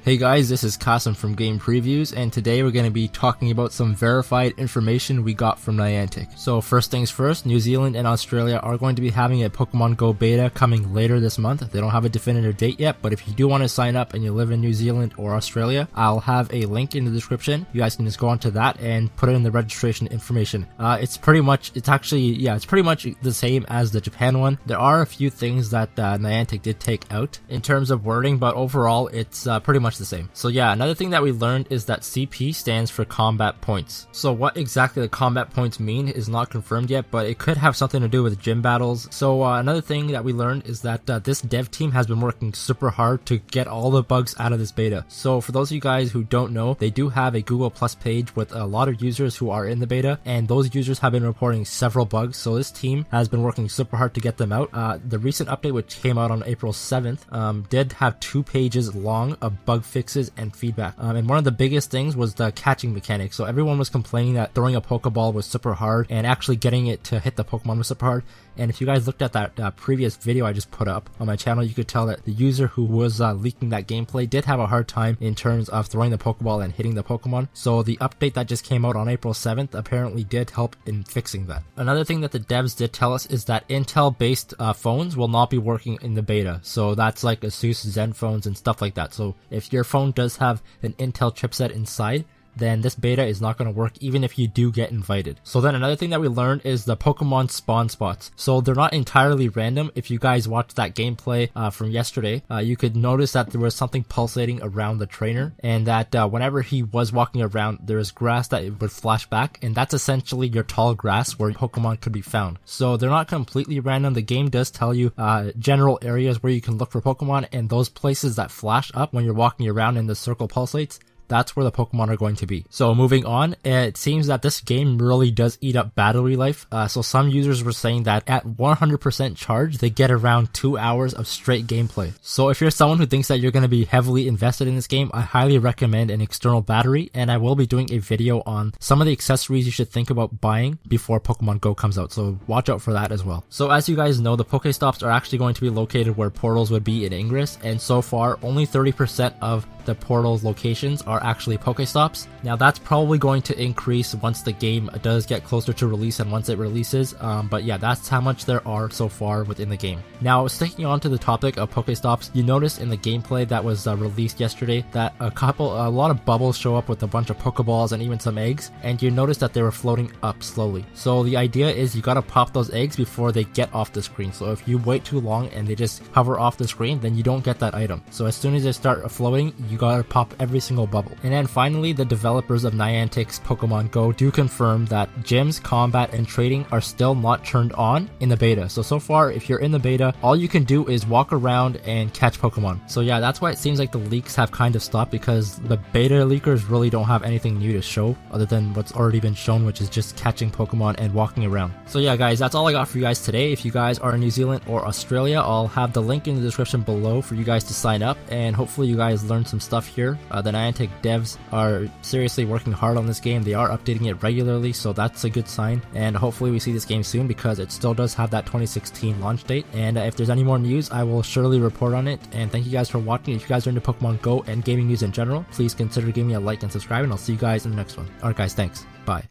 Hey guys, this is Kasim from Game Previews, and today we're going to be talking about some verified information we got from Niantic. So first things first, New Zealand and Australia are going to be having a Pokemon Go beta coming later this month. They don't have a definitive date yet, but if you do want to sign up and you live in New Zealand or Australia, I'll have a link in the description. You guys can just go onto that and put in the registration information. It's pretty much the same as the Japan one. There are a few things that Niantic did take out in terms of wording, but overall it's pretty much the same. So yeah, another thing that we learned is that CP stands for combat points. So what exactly the combat points mean is not confirmed yet, but it could have something to do with gym battles. So another thing that we learned is that this dev team has been working super hard to get all the bugs out of this beta. So for those of you guys who don't know, they do have a Google Plus page with a lot of users who are in the beta, and those users have been reporting several bugs. So this team has been working super hard to get them out. The recent update, which came out on April 7th, did have 2 pages long of bug fixes and feedback. And one of the biggest things was the catching mechanic. So everyone was complaining that throwing a Pokeball was super hard and actually getting it to hit the Pokemon was super hard. And if you guys looked at that previous video I just put up on my channel, you could tell that the user who was leaking that gameplay did have a hard time in terms of throwing the Pokeball and hitting the Pokemon. So the update that just came out on April 7th apparently did help in fixing that. Another thing that the devs did tell us is that Intel based phones will not be working in the beta. So that's like Asus Zen phones and stuff like that. So if your phone does have an Intel chipset inside, then this beta is not going to work even if you do get invited. So then another thing that we learned is the Pokemon spawn spots. So they're not entirely random. If you guys watched that gameplay from yesterday, you could notice that there was something pulsating around the trainer, and that whenever he was walking around, there was grass that would flash back, and that's essentially your tall grass where Pokemon could be found. So they're not completely random. The game does tell you general areas where you can look for Pokemon, and those places that flash up when you're walking around and the circle pulsates, that's where the Pokemon are going to be. So moving on, it seems that this game really does eat up battery life. So some users were saying that at 100% charge, they get around 2 hours of straight gameplay. So if you're someone who thinks that you're going to be heavily invested in this game, I highly recommend an external battery, and I will be doing a video on some of the accessories you should think about buying before Pokemon Go comes out. So watch out for that as well. So as you guys know, the Pokestops are actually going to be located where portals would be in Ingress, and so far only 30% of the portal's locations are actually Pokestops. Now that's probably going to increase once the game does get closer to release and once it releases, but yeah, that's how much there are so far within the game. Now sticking on to the topic of Pokestops, you noticed in the gameplay that was released yesterday that a lot of bubbles show up with a bunch of Pokeballs and even some eggs, and you notice that they were floating up slowly. So the idea is you gotta pop those eggs before they get off the screen. So if you wait too long and they just hover off the screen, then you don't get that item. So as soon as they start floating, you gotta pop every single bubble. And then finally, the developers of Niantic's Pokemon Go do confirm that gyms, combat, and trading are still not turned on in the beta. So far, if you're in the beta, all you can do is walk around and catch Pokemon. So yeah, that's why it seems like the leaks have kind of stopped, because the beta leakers really don't have anything new to show other than what's already been shown, which is just catching Pokemon and walking around. So yeah guys, that's all I got for you guys today. If you guys are in New Zealand or Australia, I'll have the link in the description below for you guys to sign up, and hopefully you guys learned some stuff here. The Niantic devs are seriously working hard on this game. They are updating it regularly, so that's a good sign, and hopefully we see this game soon, because it still does have that 2016 launch date. And if there's any more news, I will surely report on it. And thank you guys for watching. If you guys are into Pokemon Go and gaming news in general, please consider giving me a like and subscribe, and I'll see you guys in the next one. Alright guys, thanks. Bye.